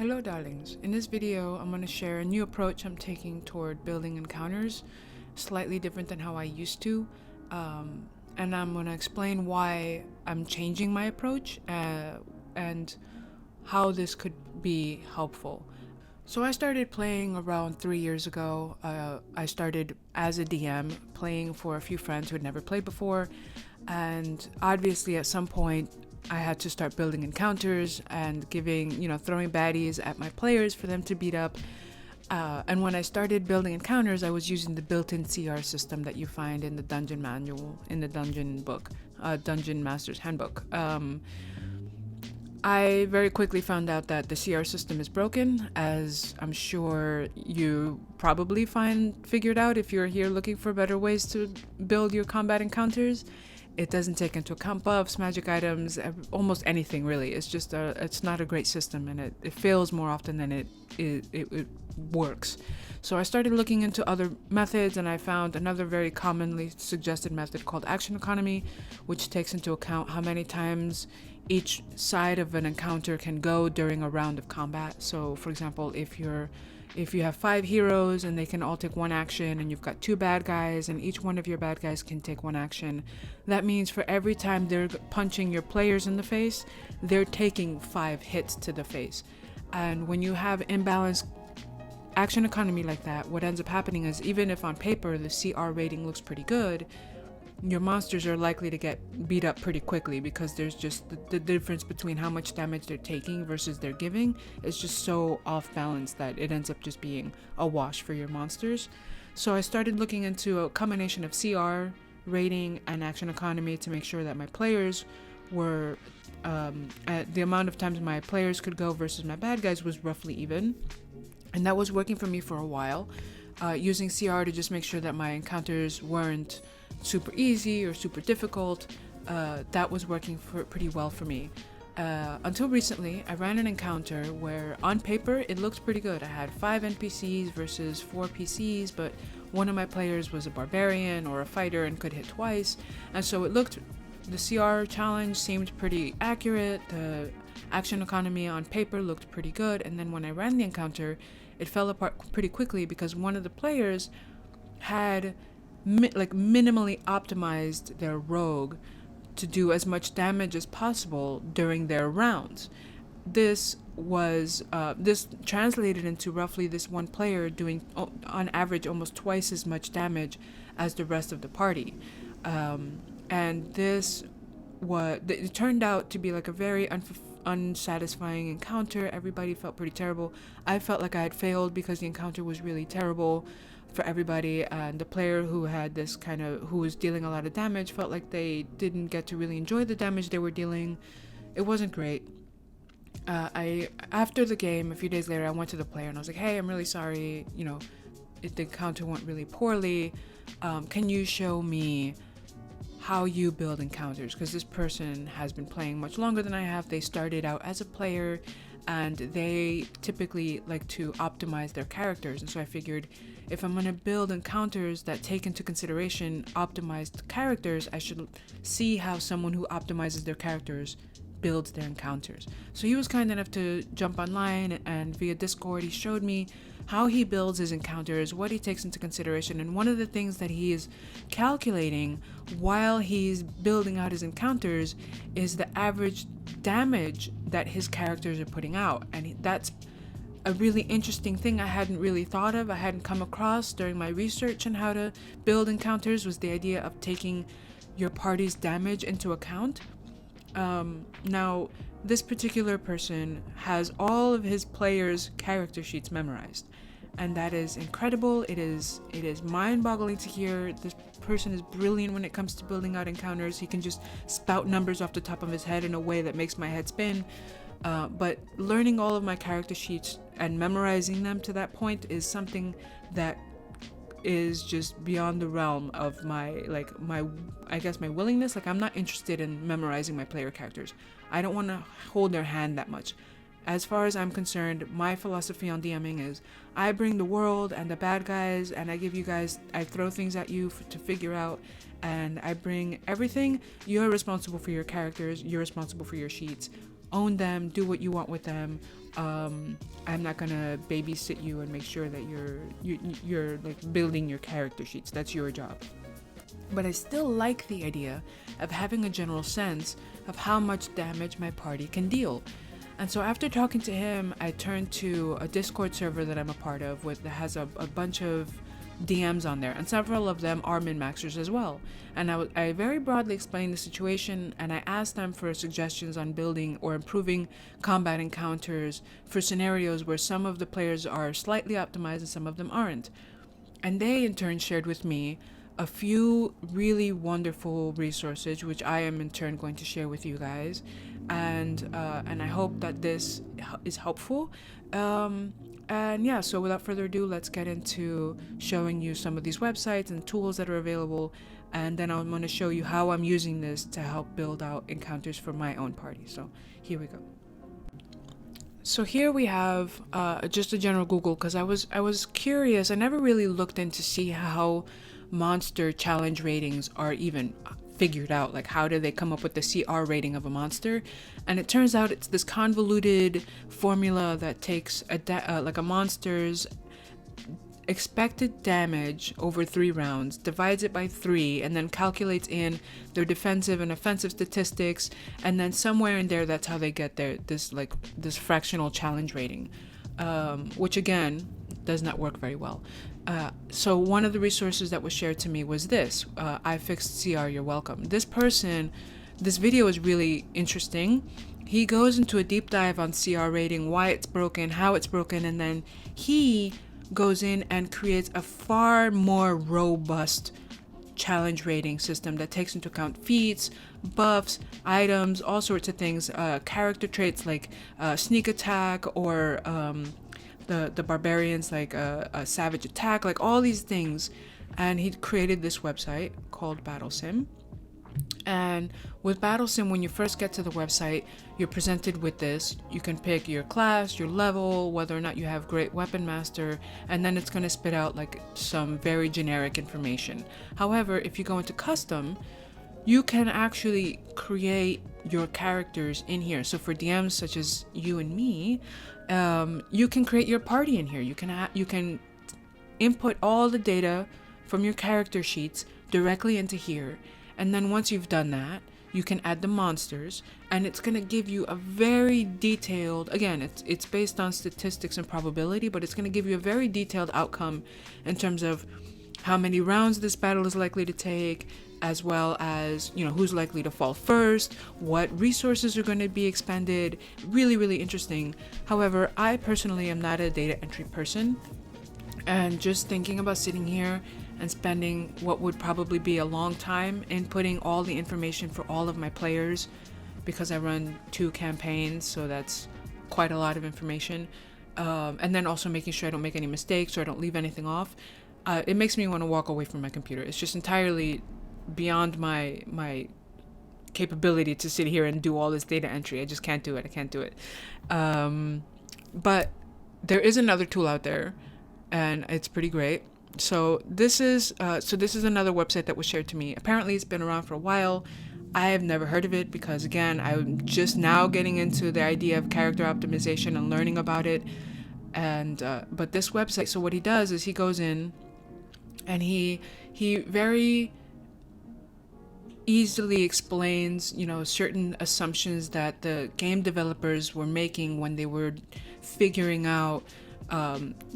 Hello darlings, in this video I'm going to share a new approach I'm taking toward building encounters, slightly different than how I used to, and I'm going to explain why I'm changing my approach and how this could be helpful. So I started playing around 3 years ago. I started as a DM playing for a few friends who had never played before, and obviously at some point I had to start building encounters and throwing baddies at my players for them to beat up. And when I started building encounters, I was using the built-in CR system that you find in the dungeon manual, in the dungeon book, Dungeon Master's Handbook. I very quickly found out that the CR system is broken, as I'm sure you probably figured out if you're here looking for better ways to build your combat encounters. It doesn't take into account buffs, magic items, almost anything really. It's not a great system, and it fails more often than it works. So I started looking into other methods, and I found another very commonly suggested method called action economy, which takes into account how many times each side of an encounter can go during a round of combat. So for example, if you have 5 heroes and they can all take 1 action, and you've got 2 bad guys and each one of your bad guys can take 1 action, that means for every time they're punching your players in the face, they're taking 5 hits to the face. And when you have imbalanced action economy like that, what ends up happening is, even if on paper the CR rating looks pretty good, your monsters are likely to get beat up pretty quickly, because there's just the difference between how much damage they're taking versus they're giving is just so off balance that it ends up just being a wash for your monsters. So I started looking into a combination of CR rating and action economy to make sure that my players were the amount of times my players could go versus my bad guys was roughly even, and that was working for me for a while, using CR to just make sure that my encounters weren't super easy or super difficult. That was working pretty well for me. Until recently, I ran an encounter where on paper it looked pretty good. I had 5 NPCs versus 4 PCs, but one of my players was a barbarian or a fighter and could hit twice, and so the CR challenge seemed pretty accurate. The action economy on paper looked pretty good, and then when I ran the encounter, it fell apart pretty quickly because one of the players had minimally optimized their rogue to do as much damage as possible during their rounds. This translated into roughly this one player doing on average almost twice as much damage as the rest of the party, and it turned out to be like a very unsatisfying encounter. Everybody felt pretty terrible. I felt like I had failed because the encounter was really terrible for everybody, and the player who was dealing a lot of damage felt like they didn't get to really enjoy the damage they were dealing. It wasn't great. After the game, a few days later, I went to the player and I was like, hey, I'm really sorry, the encounter went really poorly. Can you show me how you build encounters? Because this person has been playing much longer than I have. They started out as a player, and they typically like to optimize their characters, and so I figured if I'm going to build encounters that take into consideration optimized characters, I should see how someone who optimizes their characters builds their encounters. So he was kind enough to jump online, and via Discord he showed me how he builds his encounters, what he takes into consideration, and one of the things that he is calculating while he's building out his encounters is the average damage that his characters are putting out. And that's a really interesting thing I hadn't really thought of, I hadn't come across during my research on how to build encounters, was the idea of taking your party's damage into account. Now, this particular person has all of his players' character sheets memorized, and that is incredible. It is mind-boggling to hear. This person is brilliant when it comes to building out encounters. He can just spout numbers off the top of his head in a way that makes my head spin. But learning all of my character sheets and memorizing them to that point is something that is just beyond the realm of my willingness. Like, I'm not interested in memorizing my player characters. I don't want to hold their hand that much. As far as I'm concerned, my philosophy on DMing is I bring the world and the bad guys, and I throw things at you to figure out, and I bring everything. You're responsible for your characters, you're responsible for your sheets. own them, do what you want with them. I'm not gonna babysit you and make sure that you're like building your character sheets. That's your job. But I still like the idea of having a general sense of how much damage my party can deal. And so after talking to him, I turned to a Discord server that I'm a part of that has a bunch of DMs on there, and several of them are min-maxers as well. And I very broadly explained the situation, and I asked them for suggestions on building or improving combat encounters for scenarios where some of the players are slightly optimized and some of them aren't. And they in turn shared with me a few really wonderful resources, which I am in turn going to share with you guys, and I hope that this is helpful. And yeah, so without further ado, let's get into showing you some of these websites and tools that are available, and then I'm going to show you how I'm using this to help build out encounters for my own party. So here we go. So here we have just a general Google, because I was curious. I never really looked in to see how monster challenge ratings are even figured out. Like, how do they come up with the CR rating of a monster? And it turns out it's this convoluted formula that takes like a monster's expected damage over 3 rounds, divides it by 3, and then calculates in their defensive and offensive statistics, and then somewhere in there, that's how they get this fractional challenge rating, which again does not work very well. So one of the resources that was shared to me was this. I fixed CR, you're welcome. This video is really interesting. He goes into a deep dive on CR rating, why it's broken, how it's broken, and then he goes in and creates a far more robust challenge rating system that takes into account feats, buffs, items, all sorts of things, character traits like sneak attack, or the barbarians, like a savage attack, like all these things. And he created this website called BattleSim. And with BattleSim, when you first get to the website, you're presented with this. You can pick your class, your level, whether or not you have great weapon master, and then it's going to spit out like some very generic information. However, if you go into custom, you can actually create your characters in here. So for DMs such as you and me, you can create your party in here. You can input all the data from your character sheets directly into here. And then once you've done that, you can add the monsters, and it's going to give you a very detailed, again, it's based on statistics and probability, but it's going to give you a very detailed outcome in terms of how many rounds this battle is likely to take, as well as, who's likely to fall first, what resources are going to be expended. Really, really interesting. However, I personally am not a data entry person, and just thinking about sitting here and spending what would probably be a long time inputting all the information for all of my players, because I run 2 campaigns, so that's quite a lot of information, and then also making sure I don't make any mistakes or I don't leave anything off. It makes me want to walk away from my computer. It's just entirely beyond my capability to sit here and do all this data entry. I just can't do it. I can't do it. But there is another tool out there, and it's pretty great. So this is another website that was shared to me. Apparently it's been around for a while. I have never heard of it because, again, I'm just now getting into the idea of character optimization and learning about it. And but this website, so what he does is he goes in and he very easily explains, certain assumptions that the game developers were making when they were figuring out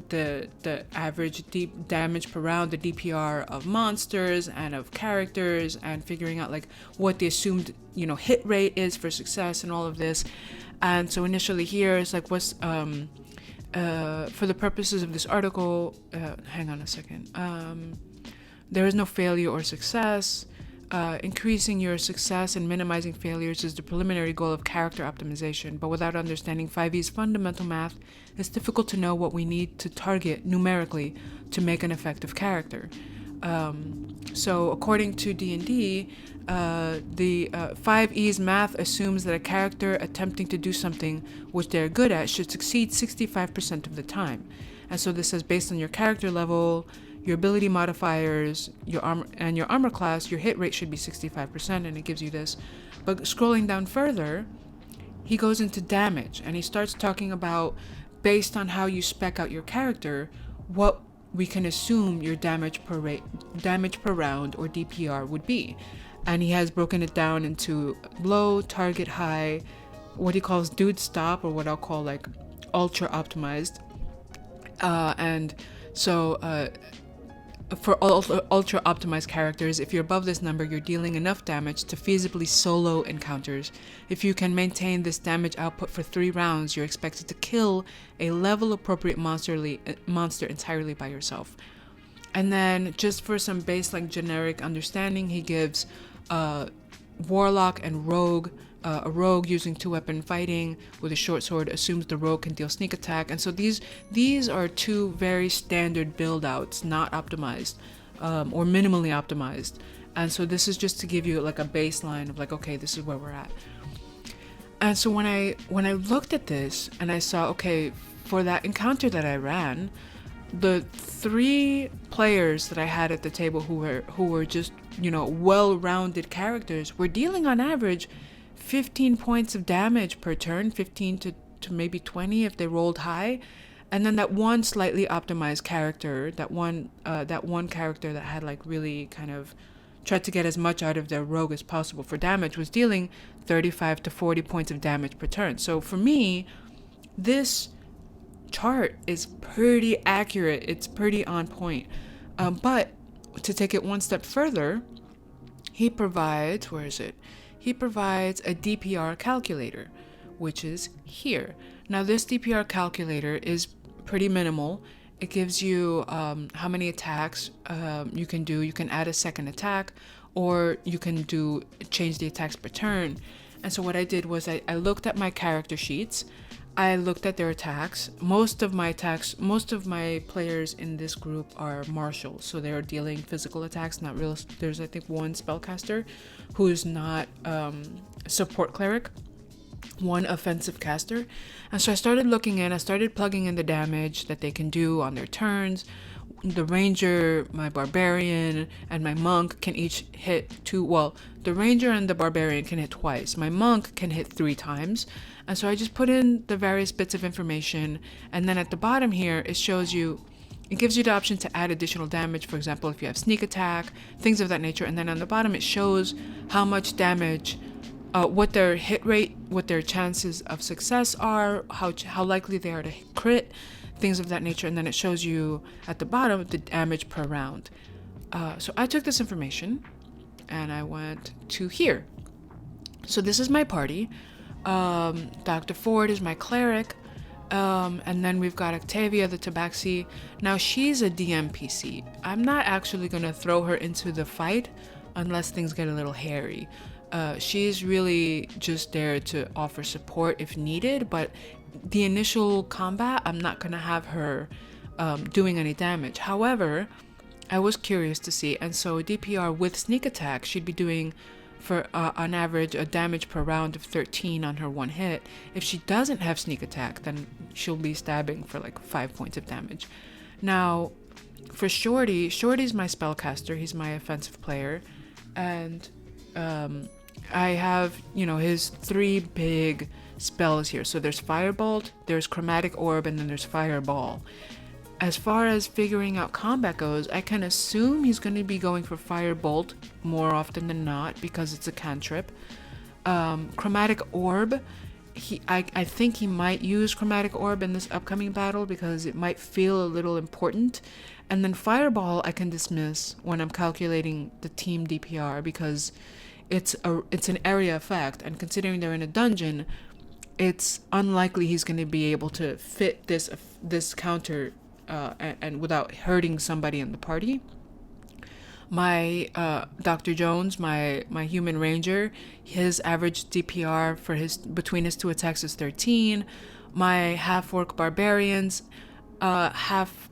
the average deep damage per round, the DPR of monsters and of characters, and figuring out like what the assumed hit rate is for success and all of this. And so initially here it's like, what's for the purposes of this article, hang on a second, there is no failure or success. Increasing your success and minimizing failures is the preliminary goal of character optimization, but without understanding 5e's fundamental math, it's difficult to know what we need to target numerically to make an effective character. So according to D&D, the 5e's math assumes that a character attempting to do something which they're good at should succeed 65% of the time. And so this says, based on your character level, your ability modifiers, your armor class, your hit rate should be 65%, and it gives you this. But scrolling down further, he goes into damage, and he starts talking about, based on how you spec out your character, what we can assume your damage per round, or DPR, would be. And he has broken it down into low, target, high, what he calls dude stop, or what I'll call like ultra optimized. And so for ultra optimized characters, if you're above this number, you're dealing enough damage to feasibly solo encounters. If you can maintain this damage output for 3 rounds, you're expected to kill a level appropriate monster entirely by yourself. And then, just for some base like generic understanding, he gives warlock and rogue. A rogue using 2-weapon fighting with a short sword assumes the rogue can deal sneak attack, and so these are 2 very standard build outs, not optimized or minimally optimized. And so this is just to give you like a baseline of like, okay, this is where we're at. And so when I looked at this and I saw, okay, for that encounter that I ran, the 3 players that I had at the table who were just, you know, well-rounded characters were dealing on average 15 points of damage per turn, 15 to maybe 20 if they rolled high. And then that one slightly optimized character, that one character that had like really kind of tried to get as much out of their rogue as possible for damage, was dealing 35 to 40 points of damage per turn. So for me, this chart is pretty accurate. It's pretty on point. But to take it one step further, he provides, where is it? He provides a DPR calculator, which is here. Now this DPR calculator is pretty minimal. It gives you how many attacks you can do. You can add a second attack, or you can change the attacks per turn. And so what I did was I looked at my character sheets. I looked at their attacks. Most of my players in this group are martials, so they're dealing physical attacks, not real. There's, I think, one spellcaster who's not support cleric, one offensive caster. And so I started plugging in the damage that they can do on their turns. The ranger, my barbarian, and my monk can each hit 2. Well, the ranger and the barbarian can hit twice. My monk can hit 3 times. And so I just put in the various bits of information, and then at the bottom here, it gives you the option to add additional damage. For example, if you have sneak attack, things of that nature. And then on the bottom, it shows how much damage, what their hit rate, what their chances of success are, how likely they are to crit, things of that nature. And then it shows you at the bottom the damage per round. So I took this information and I went to here. So this is my party. Dr. Ford is my cleric, and then we've got Octavia the Tabaxi. Now she's a DMPC. I'm not actually going to throw her into the fight unless things get a little hairy. She's really just there to offer support if needed, but the initial combat, I'm not going to have her doing any damage. However, I was curious to see, and so DPR with sneak attack, she'd be doing for on average a damage per round of 13 on her one hit. If she doesn't have sneak attack, then she'll be stabbing for like 5 points of damage. Now for Shorty's my spellcaster. He's my offensive player, and I have, you know, his 3 big spells here. So there's Firebolt, there's Chromatic Orb, and then there's Fireball. As far as figuring out combat goes, I can assume he's going to be going for Firebolt more often than not because it's a cantrip. Chromatic Orb, I think he might use Chromatic Orb in this upcoming battle because it might feel a little important. And then Fireball I can dismiss when I'm calculating the team DPR because it's an area effect, and considering they're in a dungeon, it's unlikely he's going to be able to fit this counter and without hurting somebody in the party. My Dr. Jones, my human ranger, his average DPR for between his 2 attacks is 13. My half-orc barbarians, half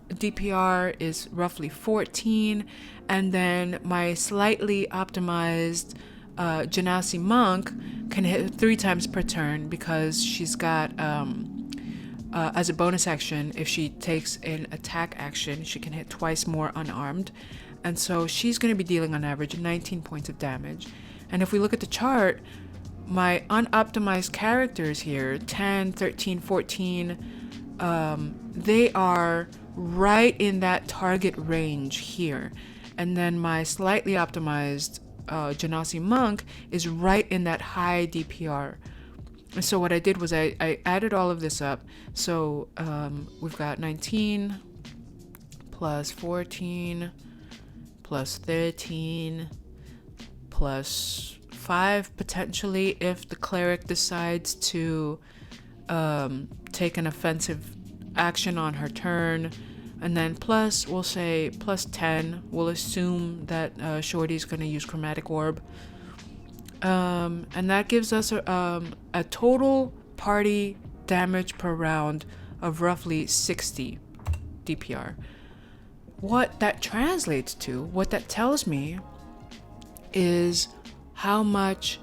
DPR is roughly 14, and then my slightly optimized Genasi monk can hit 3 times per turn because she's got as a bonus action, if she takes an attack action, she can hit twice more unarmed. And so she's going to be dealing on average 19 points of damage. And if we look at the chart, my unoptimized characters here, 10, 13, 14, they are right in that target range here. And then my slightly optimized Genasi monk is right in that high DPR. And so what I did was I added all of this up. So we've got 19 plus 14 plus 13 plus 5 potentially if the cleric decides to take an offensive action on her turn, and then plus, we'll say plus 10. We'll assume that Shorty's going to use Chromatic Orb, and that gives us a total party damage per round of roughly 60 DPR. What that translates to, what that tells me, is how much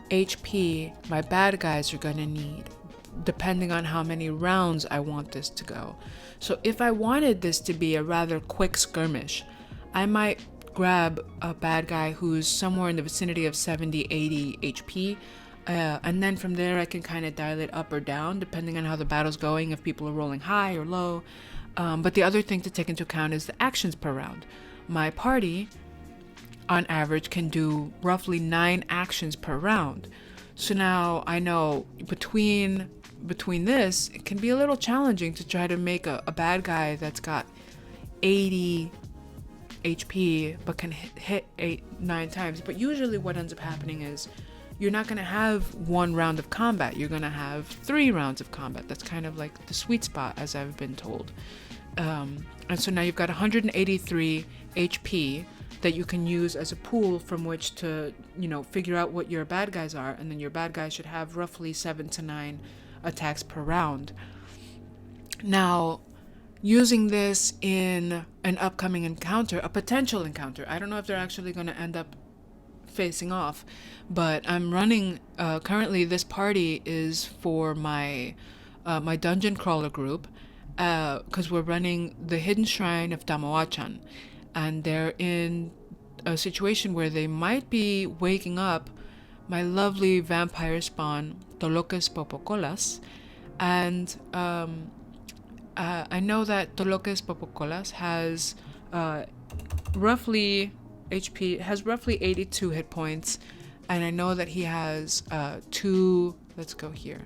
HP my bad guys are going to need, depending on how many rounds I want this to go. So if I wanted this to be a rather quick skirmish, I might grab a bad guy who's somewhere in the vicinity of 70, 80 HP, and then from there I can kind of dial it up or down depending on how the battle's going, if people are rolling high or low. But the other thing to take into account is the actions per round. My party, on average, can do roughly 9 actions per round. So now I know between this, it can be a little challenging to try to make a bad guy that's got 80 HP but can hit 8-9 times. But usually what ends up happening is you're not going to have 1 round of combat. You're going to have 3 rounds of combat. That's kind of like the sweet spot, as I've been told. And so now you've got 183 HP that you can use as a pool from which to, figure out what your bad guys are, and then your bad guys should have roughly 7 to 9 attacks per round. Now, using this in an upcoming encounter, a potential encounter, I don't know if they're actually going to end up facing off, but I'm running, currently this party is for my dungeon crawler group, because we're running the Hidden Shrine of Damawachan, and they're in a situation where they might be waking up my lovely vampire spawn, Toloques Popocolas, and I know that Toloques Popocolas has roughly 82 hit points, and I know that he has let's go here.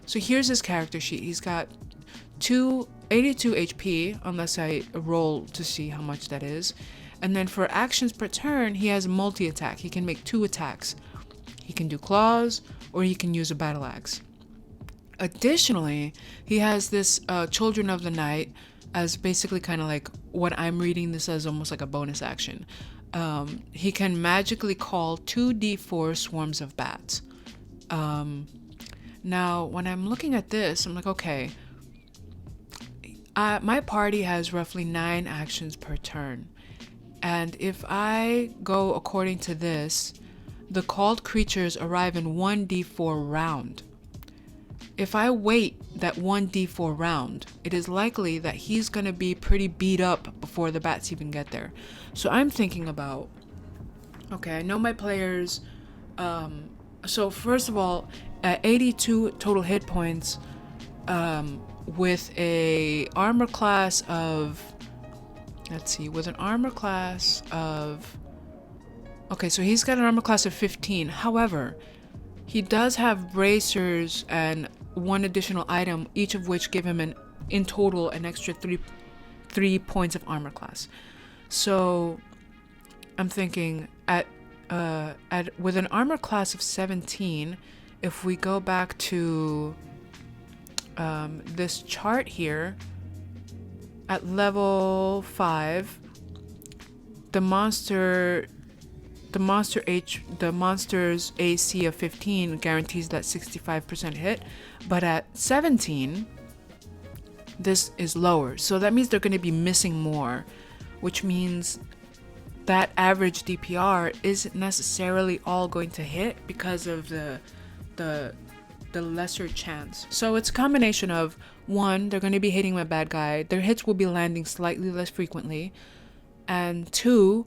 So here's his character sheet. He's got 82 HP, unless I roll to see how much that is. And then for actions per turn, he has multi-attack. He can make 2 attacks. He can do claws, or he can use a battle axe. Additionally, he has this Children of the Night as basically kind of like what I'm reading this as, almost like a bonus action. He can magically call 2d4 swarms of bats. Now, when I'm looking at this, I'm like, okay, my party has roughly 9 actions per turn. And if I go according to this, the called creatures arrive in 1d4 round. If I wait that 1d4 round, it is likely that he's going to be pretty beat up before the bats even get there. So I'm thinking about, okay, I know my players, so first of all, at 82 total hit points, with a armor class of, with an armor class of, okay, so he's got an armor class of 15. However, he does have bracers and 1 additional item, each of which give him in total an extra 3 points of armor class. So I'm thinking with an armor class of 17, if we go back to this chart here, at level 5, the monster's AC of 15 guarantees that 65% hit, but at 17, this is lower. So that means they're going to be missing more, which means that average DPR isn't necessarily all going to hit because of the lesser chance. So it's a combination of, 1, they're going to be hitting my bad guy, their hits will be landing slightly less frequently, and 2,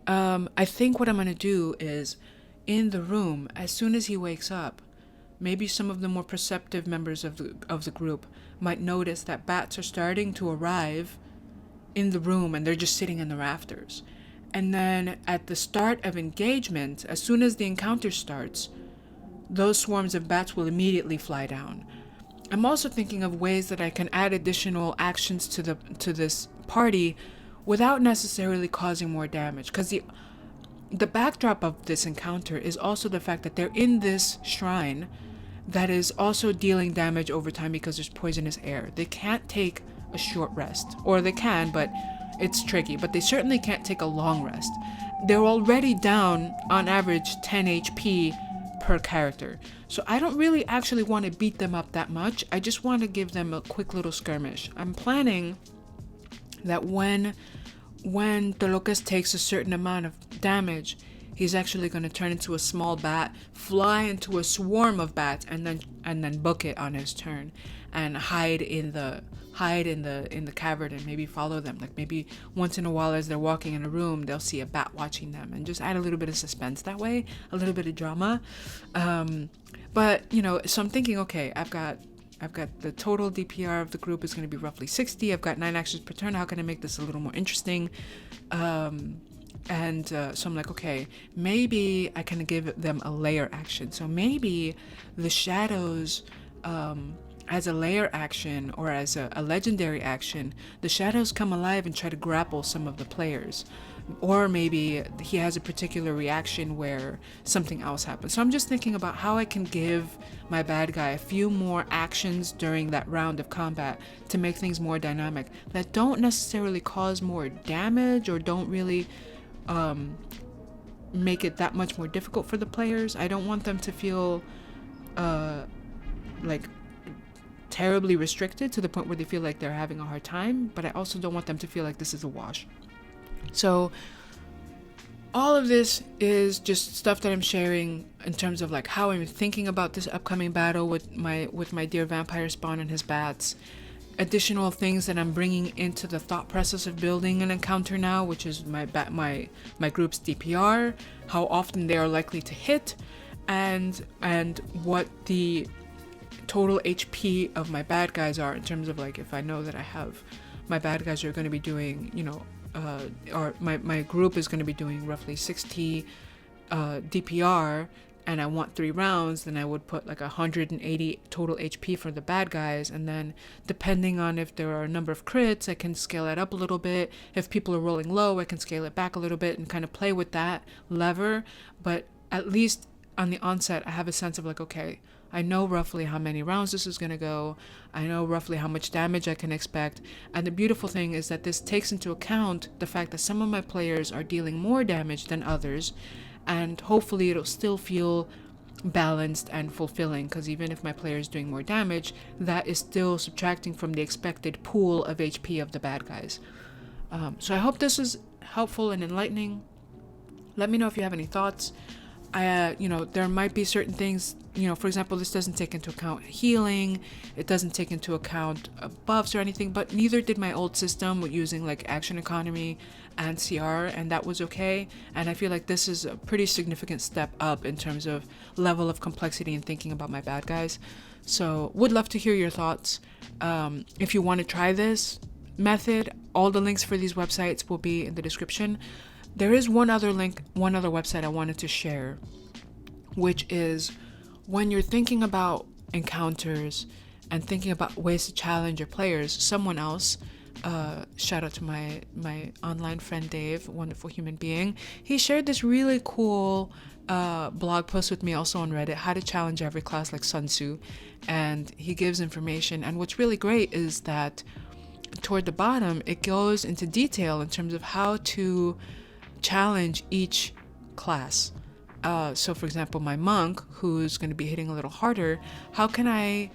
I think what I'm going to do is, in the room as soon as he wakes up. Maybe some of the more perceptive members of the group might notice that bats are starting to arrive in the room and they're just sitting in the rafters. And then at the start of engagement, as soon as the encounter starts, those swarms of bats will immediately fly down. I'm also thinking of ways that I can add additional actions to this party without necessarily causing more damage, because the backdrop of this encounter is also the fact that they're in this shrine that is also dealing damage over time because there's poisonous air. They can't take a short rest, or they can, but it's tricky. But they certainly can't take a long rest. They're already down on average 10 HP per character, so I don't really actually want to beat them up that much. I just want to give them a quick little skirmish. I'm planning that when the locust takes a certain amount of damage, he's actually going to turn into a small bat, fly into a swarm of bats, and then book it on his turn, and hide in the cavern and maybe follow them. Like maybe once in a while as they're walking in a room, they'll see a bat watching them, and just add a little bit of suspense that way, a little bit of drama. But so I'm thinking, okay, I've got the total DPR of the group is going to be roughly 60. I've got 9 actions per turn. How can I make this a little more interesting? So I'm like, okay, maybe I can give them a layer action. So maybe the shadows, as a layer action or as a legendary action, the shadows come alive and try to grapple some of the players. Or maybe he has a particular reaction where something else happens. So I'm just thinking about how I can give my bad guy a few more actions during that round of combat to make things more dynamic, that don't necessarily cause more damage or don't really make it that much more difficult for the players. I don't want them to feel like terribly restricted to the point where they feel like they're having a hard time, but I also don't want them to feel like this is a wash. So all of this is just stuff that I'm sharing in terms of like how I'm thinking about this upcoming battle with my dear vampire spawn and his bats. Additional things that I'm bringing into the thought process of building an encounter now, which is my group's DPR, how often they are likely to hit, and what the total HP of my bad guys are, in terms of like if I know that I have my bad guys are going to be doing, or my group is going to be doing roughly 60 DPR, and I want 3 rounds, then I would put like 180 total HP for the bad guys. And then depending on if there are a number of crits, I can scale it up a little bit. If people are rolling low, I can scale it back a little bit and kind of play with that lever. But at least on the onset, I have a sense of like, okay, I know roughly how many rounds this is going to go. I know roughly how much damage I can expect. And the beautiful thing is that this takes into account the fact that some of my players are dealing more damage than others. And hopefully it'll still feel balanced and fulfilling, because even if my player is doing more damage, that is still subtracting from the expected pool of HP of the bad guys. So I hope this is helpful and enlightening. Let me know if you have any thoughts. There might be certain things, for example, this doesn't take into account healing, it doesn't take into account buffs or anything, but neither did my old system with using like action economy and CR, and that was okay. And I feel like this is a pretty significant step up in terms of level of complexity and thinking about my bad guys. So would love to hear your thoughts. If you want to try this method, all the links for these websites will be in the description. There is one other website I wanted to share, which is when you're thinking about encounters and thinking about ways to challenge your players, someone else, shout out to my online friend Dave, wonderful human being, he shared this really cool blog post with me also on Reddit, how to challenge every class like Sun Tzu, and he gives information. And what's really great is that toward the bottom, it goes into detail in terms of how to challenge each class. So for example, my monk, who's going to be hitting a little harder, how can I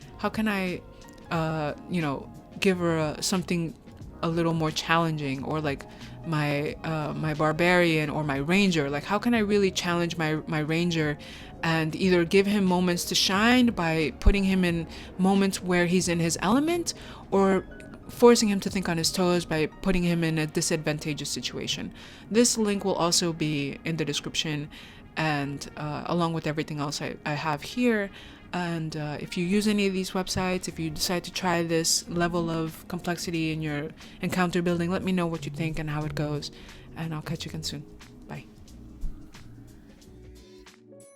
give her something a little more challenging? Or like my barbarian or my ranger, like how can I really challenge my ranger and either give him moments to shine by putting him in moments where he's in his element, or forcing him to think on his toes by putting him in a disadvantageous situation. This link will also be in the description, and along with everything else I have here. And if you use any of these websites, if you decide to try this level of complexity in your encounter building, let me know what you think and how it goes, and I'll catch you again soon.